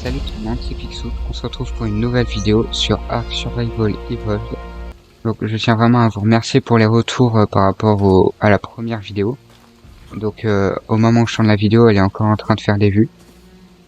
Salut tout le monde, c'est Picsou. On se retrouve pour une nouvelle vidéo sur Ark Survival Evolved. Donc je tiens vraiment à vous remercier pour les retours par rapport à la première vidéo. Donc au moment où je tourne la vidéo, elle est encore en train de faire des vues.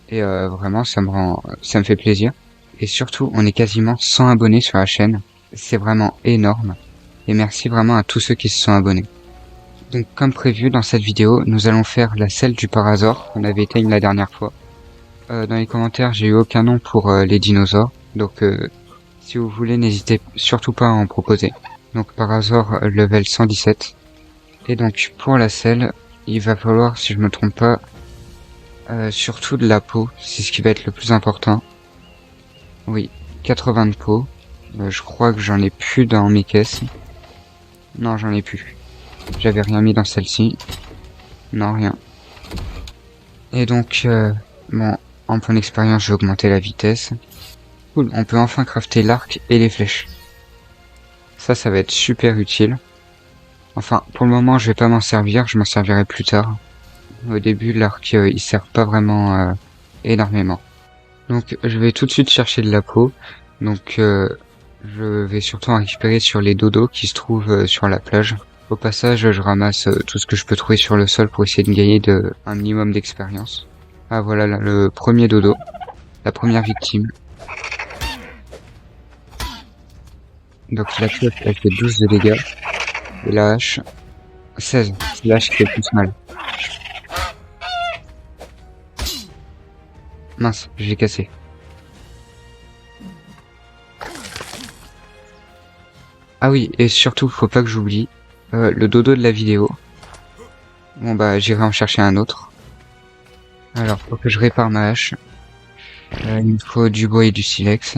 Et vraiment ça me fait plaisir. Et surtout, on est quasiment 100 abonnés sur la chaîne. C'est vraiment énorme. Et merci vraiment à tous ceux qui se sont abonnés. Donc comme prévu dans cette vidéo, nous allons faire la selle du Parasaur qu'on avait éteigne la dernière fois. Dans les commentaires, j'ai eu aucun nom pour les dinosaures, donc si vous voulez, n'hésitez surtout pas à en proposer. Donc Parasaur level 117. Et donc pour la selle, il va falloir, si je me trompe pas, surtout de la peau, c'est ce qui va être le plus important. Oui, 80 de peau. Je crois que j'en ai plus dans mes caisses. Non, j'en ai plus. J'avais rien mis dans celle-ci. Non, rien. Et donc, bon, en point d'expérience, j'ai augmenté la vitesse. Cool, on peut enfin crafter l'arc et les flèches. Ça va être super utile. Enfin, pour le moment, je vais pas m'en servir, je m'en servirai plus tard. Au début, l'arc, il sert pas vraiment énormément. Donc, je vais tout de suite chercher de la peau. Donc, je vais surtout en récupérer sur les dodos qui se trouvent sur la plage. Au passage, je ramasse tout ce que je peux trouver sur le sol pour essayer de gagner un minimum d'expérience. Ah voilà, là, le premier dodo. La première victime. Donc la pioche, elle fait 12 de dégâts. Et la hache, 16. C'est la hache qui fait le plus mal. Mince, j'ai cassé. Ah oui, et surtout, faut pas que j'oublie le dodo de la vidéo. Bon bah, j'irai en chercher un autre. Alors, faut que je répare ma hache. Il me faut du bois et du silex.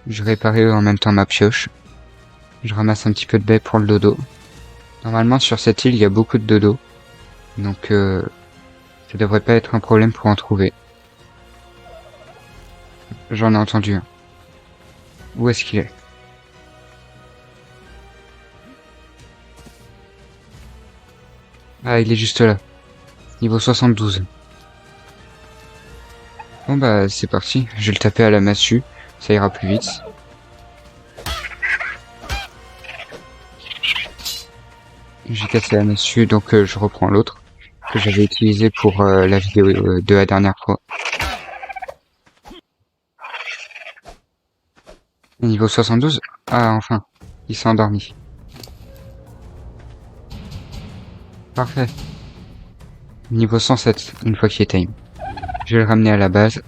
Je réparais en même temps ma pioche. Je ramasse un petit peu de baie pour le dodo. Normalement, sur cette île, il y a beaucoup de dodo. Donc, ça devrait pas être un problème pour en trouver. J'en ai entendu un. Où est-ce qu'il est? Ah, il est juste là. Niveau 72. Bon bah, c'est parti. Je vais le taper à la massue. Ça ira plus vite. J'ai cassé la massue, donc je reprends l'autre. Que j'avais utilisé pour la vidéo de la dernière fois. Niveau 72? Ah, enfin. Il s'est endormi. Parfait. Niveau 107, une fois qu'il est time. Je vais le ramener à la base.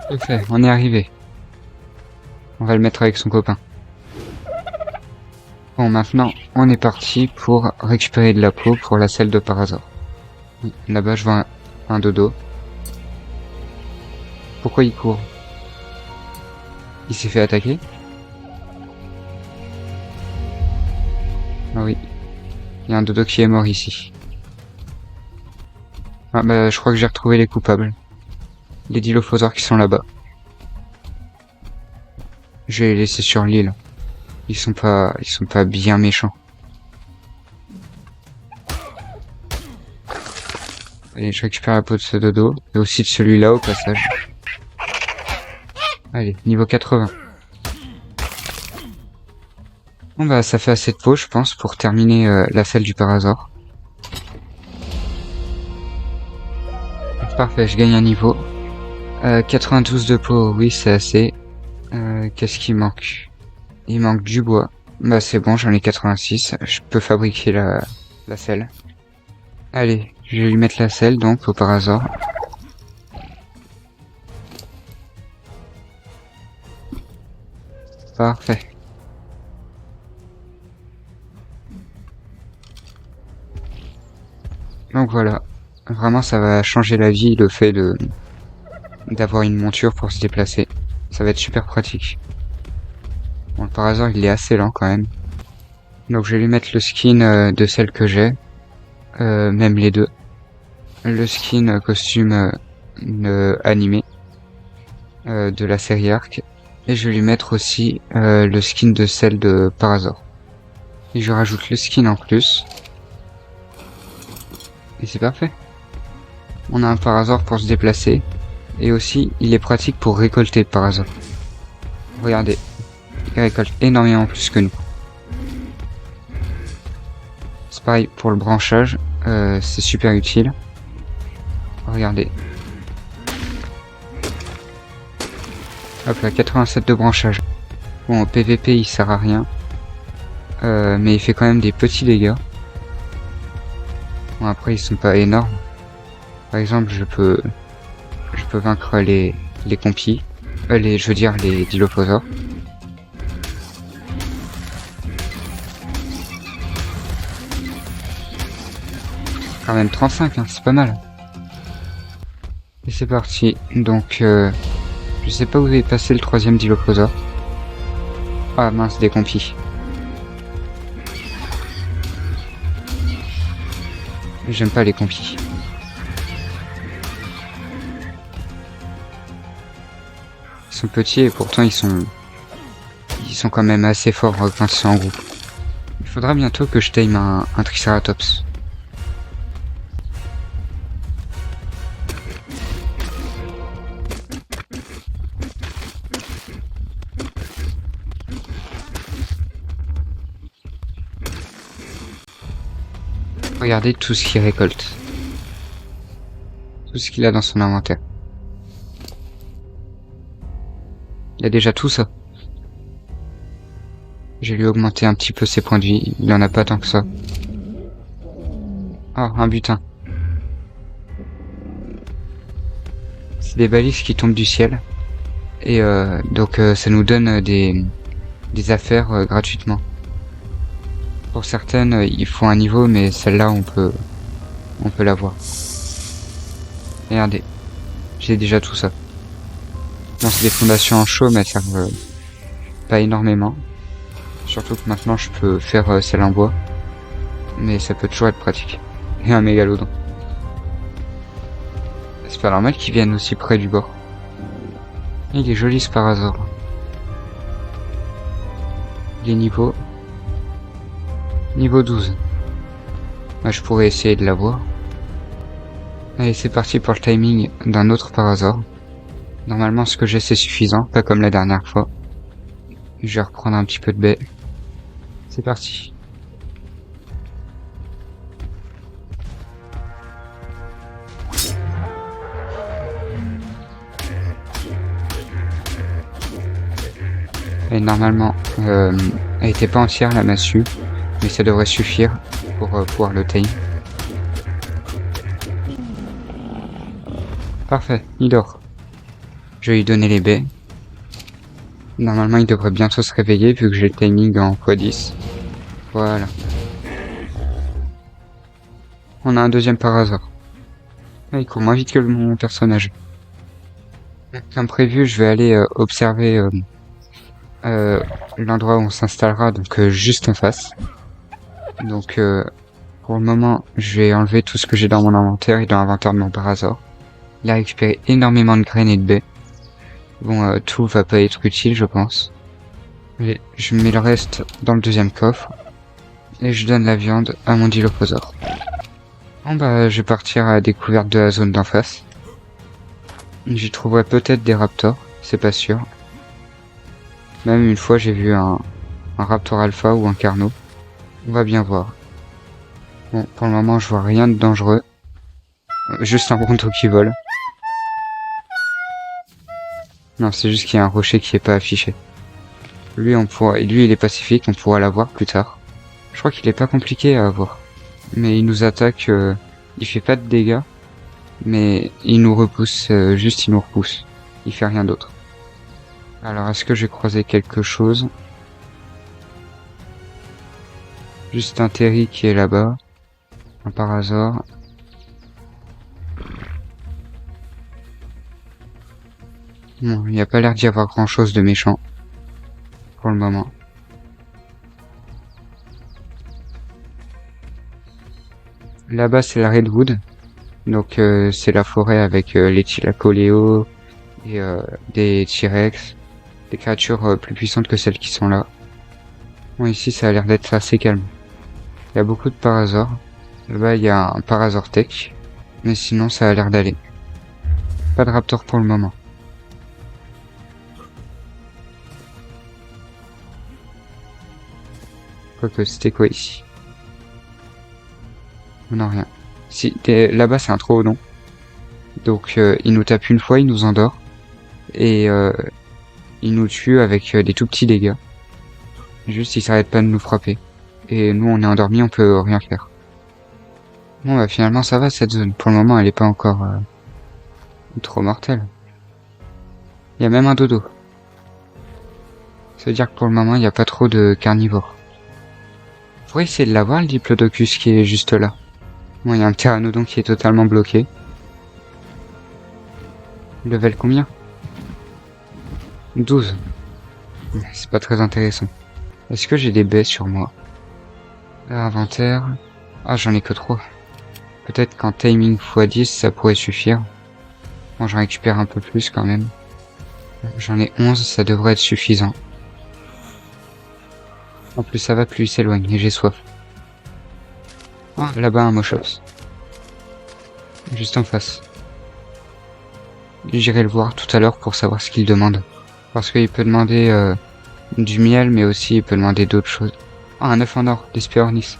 Parfait, on est arrivé. On va le mettre avec son copain. Bon, maintenant, on est parti pour récupérer de la peau pour la selle de Parasaur. Là-bas, je vois un dodo. Pourquoi il court? Il s'est fait attaquer? Ah oui. Il y a un dodo qui est mort ici. Ah bah, je crois que j'ai retrouvé les coupables. Les dilophosaures qui sont là-bas. Je vais les laisser sur l'île. Ils sont pas bien méchants. Allez, je récupère la peau de ce dodo. Et aussi de celui-là au passage. Allez, niveau 80. Bon bah, ça fait assez de peau, je pense, pour terminer la selle du Parasaur. Parfait, je gagne un niveau. 92 de peau, oui, c'est assez. Qu'est-ce qui manque? Il manque du bois. Bah c'est bon, j'en ai 86. Je peux fabriquer la selle. Allez, je vais lui mettre la selle donc au Parasaur. Parfait. Donc voilà. Vraiment ça va changer la vie le fait d'avoir une monture pour se déplacer. Ça va être super pratique. Bon, le Parasaur il est assez lent quand même. Donc je vais lui mettre le skin de celle que j'ai. Même les deux. Le skin costume animé de la série Ark. Et je vais lui mettre aussi le skin de celle de Parasaur. Et je rajoute le skin en plus. Et c'est parfait. On a un Parasaur pour se déplacer. Et aussi, il est pratique pour récolter par hasard. Regardez, il récolte énormément plus que nous. C'est pareil pour le branchage, c'est super utile. Regardez. Hop là, 87 de branchage. Bon, au PVP il sert à rien. Mais il fait quand même des petits dégâts. Bon, après ils sont pas énormes. Par exemple, je peux vaincre les compis. Je veux dire les dilophosaures. Quand même 35, hein, c'est pas mal. Et c'est parti. Donc, je sais pas où est passé le troisième dilophosaure. Ah mince, des compis. J'aime pas les compis. Ils sont petits et pourtant ils sont quand même assez forts quand ils sont en groupe. Il faudra bientôt que je tame un Triceratops. Regardez tout ce qu'il récolte. Tout ce qu'il a dans son inventaire. Il a déjà tout ça. J'ai lui augmenté un petit peu ses points de vie. Il en a pas tant que ça. Oh, un butin. C'est des balises qui tombent du ciel. Et donc ça nous donne des affaires gratuitement. Pour certaines, il faut un niveau, mais celle-là, on peut l'avoir. Regardez, j'ai déjà tout ça. Bon, c'est des fondations en chaux, mais elles servent pas énormément. Surtout que maintenant, je peux faire celle en bois. Mais ça peut toujours être pratique. Et un mégalodon. C'est pas normal qu'ils viennent aussi près du bord. Il est joli ce parasaure. Il est niveau 12. Bah, je pourrais essayer de l'avoir. Allez, c'est parti pour le timing d'un autre parasaure. Normalement, ce que j'ai, c'est suffisant, pas comme la dernière fois. Je vais reprendre un petit peu de baie. C'est parti. Et normalement, elle était pas entière la massue, mais ça devrait suffire pour pouvoir le tame. Parfait, il dort. Je vais lui donner les baies. Normalement, il devrait bientôt se réveiller vu que j'ai le timing en x10. Voilà. On a un deuxième parasaure. Ah, il court moins vite que mon personnage. Comme prévu, je vais aller observer l'endroit où on s'installera, donc juste en face. Donc pour le moment, je vais enlever tout ce que j'ai dans mon inventaire et dans l'inventaire de mon parasaure. Il a récupéré énormément de graines et de baies. Bon, tout va pas être utile, je pense. Mais je mets le reste dans le deuxième coffre. Et je donne la viande à mon dilophosaure. Bon bah, je vais partir à la découverte de la zone d'en face. J'y trouverai peut-être des raptors, c'est pas sûr. Même une fois, j'ai vu un raptor alpha ou un carno. On va bien voir. Bon, pour le moment, je vois rien de dangereux. Juste un bronto qui vole. Non, c'est juste qu'il y a un rocher qui est pas affiché. Lui, il est pacifique, on pourra l'avoir plus tard. Je crois qu'il est pas compliqué à avoir. Mais il nous attaque, il fait pas de dégâts. Mais il nous repousse, juste il nous repousse. Il fait rien d'autre. Alors, est-ce que j'ai croisé quelque chose? Juste un Terry qui est là-bas. Un parasaure. Bon, il n'y a pas l'air d'y avoir grand-chose de méchant. Pour le moment. Là-bas, c'est la Redwood. Donc, c'est la forêt avec les Thylacoleo et des T-Rex. Des créatures plus puissantes que celles qui sont là. Bon, ici, ça a l'air d'être assez calme. Il y a beaucoup de parasaures. Là-bas, il y a un parasaure tech. Mais sinon, ça a l'air d'aller. Pas de raptor pour le moment. Quoique, c'était quoi ici? Non, rien. Si, là-bas, c'est un troodon. Donc, il nous tape une fois, il nous endort. Et il nous tue avec des tout petits dégâts. Juste, il s'arrête pas de nous frapper. Et nous, on est endormis, on peut rien faire. Bon, bah finalement, ça va, cette zone. Pour le moment, elle est pas encore trop mortelle. Il y a même un dodo. Ça veut dire que pour le moment, il n'y a pas trop de carnivores. Faudrait essayer de l'avoir, le diplodocus qui est juste là. Bon, il y a un pteranodon qui est totalement bloqué. Level combien? 12. C'est pas très intéressant. Est-ce que j'ai des baies sur moi? Inventaire. Ah, j'en ai que 3. Peut-être qu'en timing x10, ça pourrait suffire. Bon, j'en récupère un peu plus quand même. J'en ai 11, ça devrait être suffisant. En plus ça va, plus il s'éloigne et j'ai soif. Ah, là-bas un Moschops. Juste en face. J'irai le voir tout à l'heure pour savoir ce qu'il demande. Parce qu'il peut demander du miel, mais aussi il peut demander d'autres choses. Ah, un œuf en or, d'Espéornis.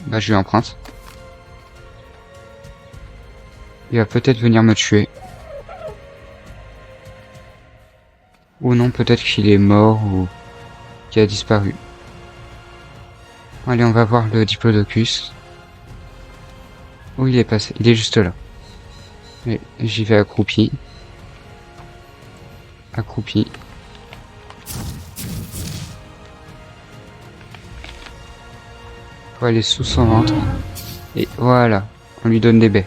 Bah je lui emprunte. Il va peut-être venir me tuer. Ou non, peut-être qu'il est mort ou qu'il a disparu. Allez, on va voir le diplodocus. Où il est passé? Il est juste là. J'y vais accroupi. Accroupi. Faut aller sous son ventre. Et voilà, on lui donne des baies.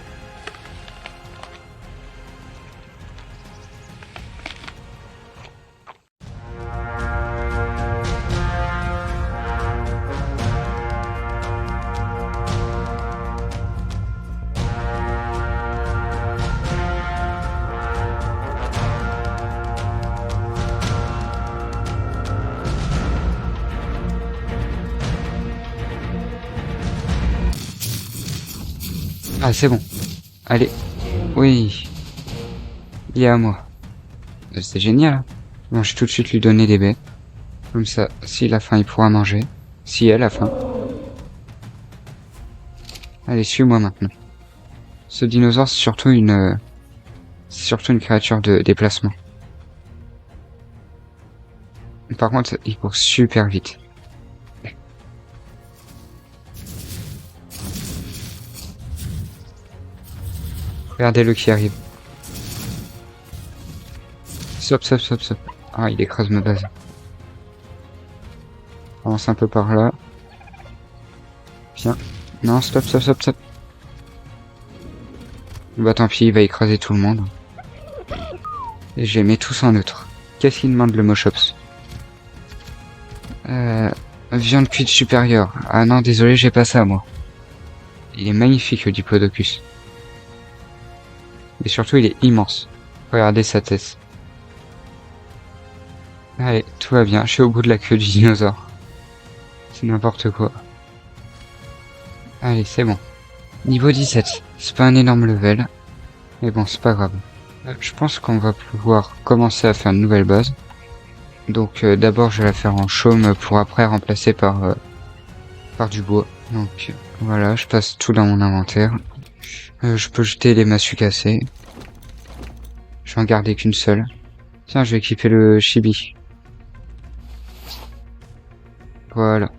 Ah, c'est bon. Allez. Oui. Il est à moi. C'est génial. Bon, je vais tout de suite lui donner des baies. Comme ça, s'il a faim, il pourra manger. Si elle a faim. Allez, suis-moi maintenant. Ce dinosaure, c'est surtout une créature de déplacement. Par contre, il court super vite. Regardez-le qui arrive. Stop, stop, stop, stop. Ah, il écrase ma base. Avance un peu par là. Viens. Non, stop, stop, stop, stop. Bah tant pis, il va écraser tout le monde. Et je les mets tous en neutre. Qu'est-ce qu'il demande le Moschops? Viande cuite supérieure. Ah non, désolé, j'ai pas ça, moi. Il est magnifique, le diplodocus. Et surtout, il est immense. Regardez sa tête. Allez, tout va bien. Je suis au bout de la queue du dinosaure. C'est n'importe quoi. Allez, c'est bon. Niveau 17. C'est pas un énorme level. Mais bon, c'est pas grave. Je pense qu'on va pouvoir commencer à faire une nouvelle base. Donc d'abord, je vais la faire en chaume pour après remplacer par du bois. Donc voilà, je passe tout dans mon inventaire. Je peux jeter les massues cassées. Je vais en garder qu'une seule. Tiens, je vais équiper le chibi. Voilà.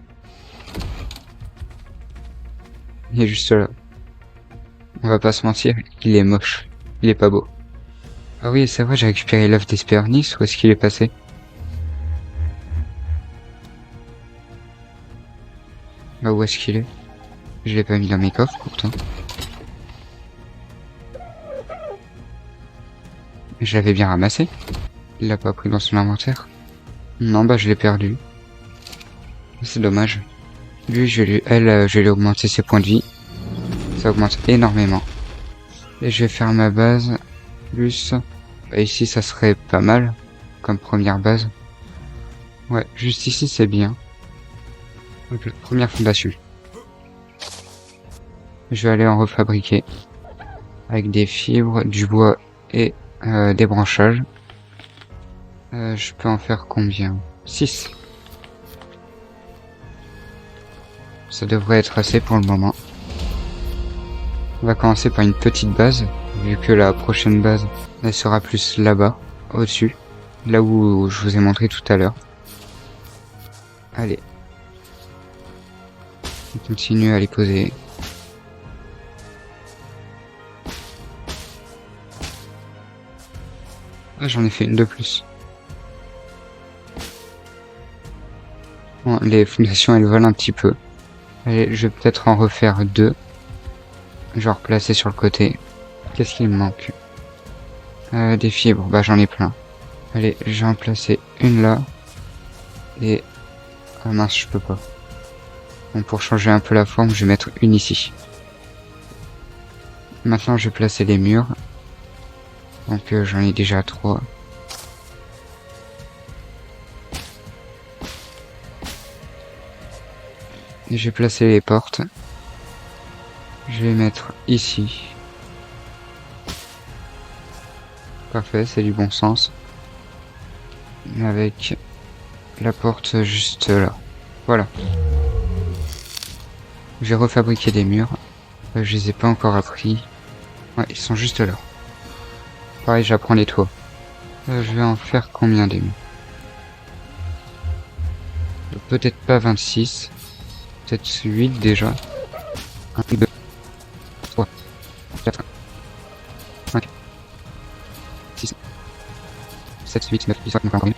Il est juste là. On va pas se mentir, il est moche. Il est pas beau. Ah oui, c'est vrai, j'ai récupéré l'œuf d'Espéornis. Où est-ce qu'il est passé? Bah où est-ce qu'il est? Je l'ai pas mis dans mes coffres pourtant. Je l'avais bien ramassé. Il l'a pas pris dans son inventaire. Non, bah je l'ai perdu. C'est dommage. Lui, je vais lui augmenter ses points de vie. Ça augmente énormément. Et je vais faire ma base. Plus. Bah, ici, ça serait pas mal. Comme première base. Ouais, juste ici, c'est bien. Donc, la première fondation. Je vais aller en refabriquer. Avec des fibres, du bois et des branchages. Je peux en faire combien? 6. Ça devrait être assez pour le moment. On va commencer par une petite base, vu que la prochaine base, elle sera plus là-bas, au-dessus. Là où je vous ai montré tout à l'heure. Allez. On continue à les poser. Ah, j'en ai fait une de plus. Bon, les fondations, elles volent un petit peu. Allez, je vais peut-être en refaire 2. Genre placer sur le côté. Qu'est-ce qu'il me manque? Des fibres, bah j'en ai plein. Allez, je vais en placer une là. Et... ah mince, je peux pas. Bon, pour changer un peu la forme, je vais mettre une ici. Maintenant, je vais placer les murs. Donc j'en ai déjà 3. Et je vais placer les portes. Je vais mettre ici. Parfait, c'est du bon sens. Avec la porte juste là. Voilà. J'ai refabriqué des murs. Je les ai pas encore appris. Ouais, ils sont juste là. Pareil, j'apprends les toits. Je vais en faire combien des murs? Peut-être pas 26. Peut-être 8 déjà. 1, 2, 3, 4, 5, 6, 7, 8, 9, 10, 11, 12, 13.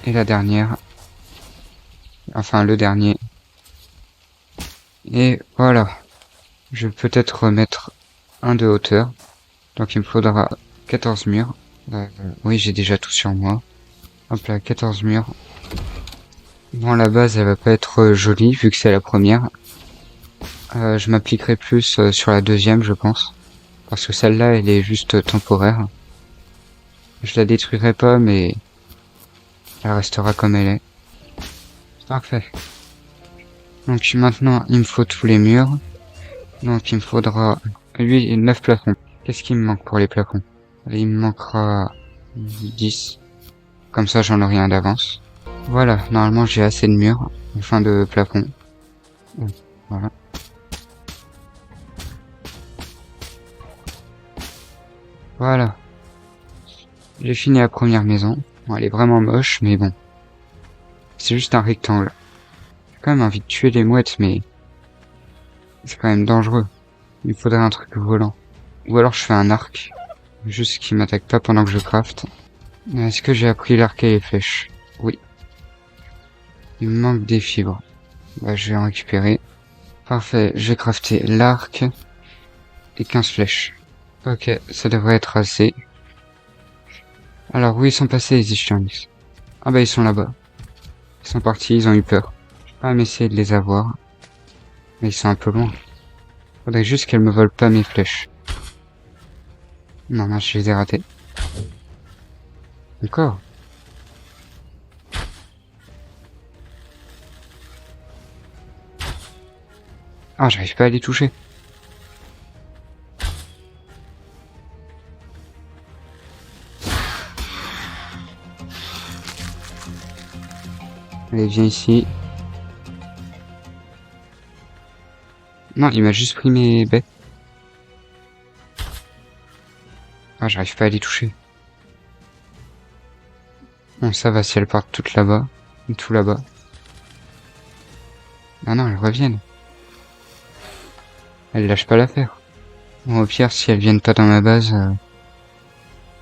Et la dernière. Enfin, le dernier. Et voilà. Je vais peut-être remettre un de hauteur. Donc il me faudra 14 murs. Oui, j'ai déjà tout sur moi. Hop là, 14 murs. Bon, la base, elle va pas être jolie, vu que c'est la première. Je m'appliquerai plus sur la deuxième, je pense. Parce que celle-là, elle est juste temporaire. Je la détruirai pas, mais... elle restera comme elle est. Parfait. Donc maintenant, il me faut tous les murs. Donc il me faudra... lui, 9 plafonds. Qu'est-ce qu'il me manque pour les plafonds? Il me manquera 10. Comme ça, j'en aurai un d'avance. Voilà, normalement j'ai assez de murs, enfin de plafond. Voilà. Voilà. J'ai fini la première maison. Bon, elle est vraiment moche, mais bon. C'est juste un rectangle. J'ai quand même envie de tuer les mouettes, mais... c'est quand même dangereux. Il faudrait un truc volant. Ou alors je fais un arc. Juste qu'il m'attaque pas pendant que je crafte. Est-ce que j'ai appris l'arc et les flèches? Oui. Il me manque des fibres. Bah, je vais en récupérer. Parfait, j'ai crafté l'arc et 15 flèches. Ok, ça devrait être assez. Alors, où ils sont passés les Ishturnis? Ah bah, ils sont là-bas. Ils sont partis, ils ont eu peur. Je vais pas m'essayer de les avoir. Mais ils sont un peu loin. Faudrait juste qu'elles me volent pas mes flèches. Non, non, je les ai ratées. Encore? Ah, j'arrive pas à les toucher. Allez, viens ici. Non, il m'a juste pris mes bêtes. Ah, j'arrive pas à les toucher. Bon, ça va si elles partent toutes là-bas. Tout là-bas. Ah non, elles reviennent. Elles lâchent pas l'affaire. Bon, au pire, si elles viennent pas dans ma base,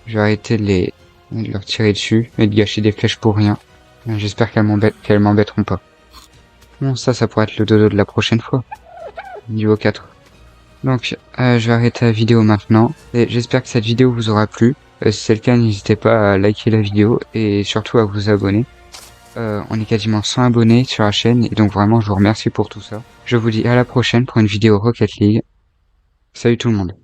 je vais arrêter de leur tirer dessus et de gâcher des flèches pour rien. J'espère qu'elles m'embêteront pas. Bon, ça pourrait être le dodo de la prochaine fois. Niveau 4. Donc, je vais arrêter la vidéo maintenant. Et j'espère que cette vidéo vous aura plu. Si c'est le cas, n'hésitez pas à liker la vidéo et surtout à vous abonner. On est quasiment 100 abonnés sur la chaîne et donc vraiment je vous remercie pour tout ça. Je vous dis à la prochaine pour une vidéo Rocket League. Salut tout le monde.